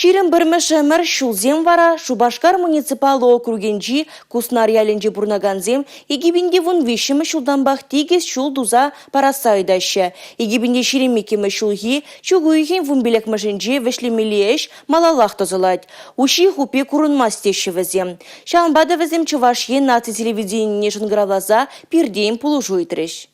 Ширен бірмішімір шулзем вара Шубашкар муниципалы округенжи Куснар яленжи бурнаганзем егибінде вон вишімі шулданбақ тегіз шул дуза парасайдашы. Егибінде ширемекемі шулги чугуйхен вунбелек машинжи вешлемелиеш малалақ тозылад. Уши хупе курынмас теші Шалбады візем Чувашьен наци телевиденине шынгравлаза пердейм пулужу итреш.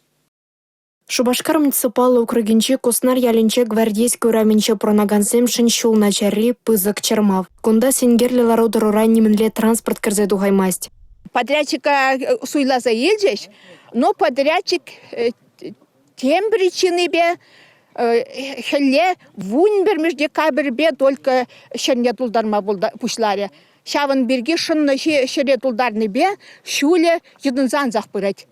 Шубашкар муниципалы округенче Куснар яленче гвардейский ураменче пронагансем шыншул начари пызык чермав. Кунда сенгерлилар удырурай немінле транспорт кірзе дугаймасть. Подрядчика суйлаза елжеш, но подрядчик тем причины бе хелле вун бермеш декабрьбе только шерне тулдарма пушларе. Шаван берге шынны шере тулдарны бе шуле юдынзан захпырать.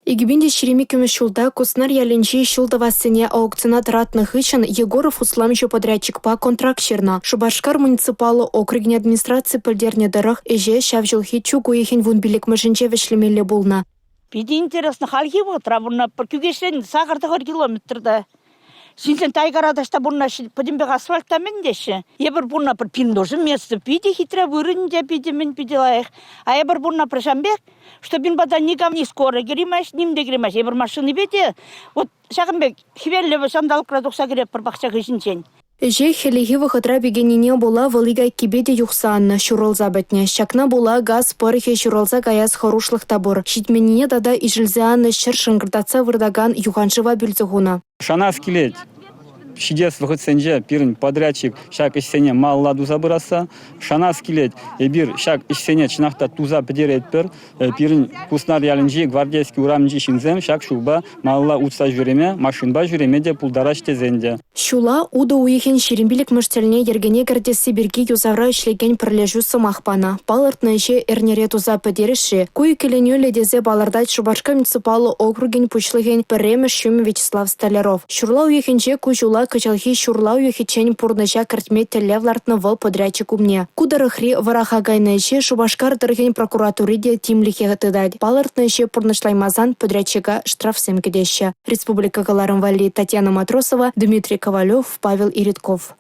Егибінде шеремекемі шулда Куснар яленче шулдавасыне аукционат ратных ишен Егоров усламчу подрядчикпа контракт шерна. Шубашкар муниципалы округне администрации пөлдерне дырық эже шавжылхи чугу ехен вун билік мәжінче вешлемелі болна. Биде интересно халхи вотра, бурна кюгешен сағыртығыр километрда. Синсен тайгарадашта бурна подимбег асфальта мендеше. Ебір бурна бір пиндожы место биде хитра вырынде биде мен биделаях. А ебір бурна пришамбек, что бин бада никам не скоро геримаш, ним де геримаш. Ебір машины беде, вот шағымбек хиверлі сандал крадукса керек бір бақша кешінчен. Эже хелеги вахытра бегенине була валига кибеде юхсанна шуралза бетне. Шакна була газ парыхе шуралза гаяз хорушлых табор. Шитменине дада ижілзеанны шыр шыңгырдатса вырдаган юханшыва бюльзығуна. Шана скелет. Шидес выходценже пирин подрядчик шак ишсене малла дуза быраса. Шана скелет бир шак ишсене чинахта туза педерет пер пирин Куснар яленжи гвардейский урамжи шинзем шак шуба малла утса жүреме машинба жүреме де пулдараш тезенде. Шула уда уехен шерембилик мыштельне ергене гардеси бирги юзавра ишлеген пірлежу сымақпана. Палыртна еше эрнере туза педеріші. Куй келенюле дезе балардать Шубашкар муниципалы округен пучлыген піремеш шуми Вячеслав Столяров. Шурла уехенче кужула качалхи шурла уехечен пурныча картме телевлартны выл подрядчик умне. Кударыхри вараха гайнайше Шубашкар дырген прокуратуриде тимлихе гатыдать. Палыртна еше пурнычлаймазан подрядчика штрафсем кедеше. Республика Галарым Вали Татьяна Матросова, Дмитрий Ковалев, Павел Иритков.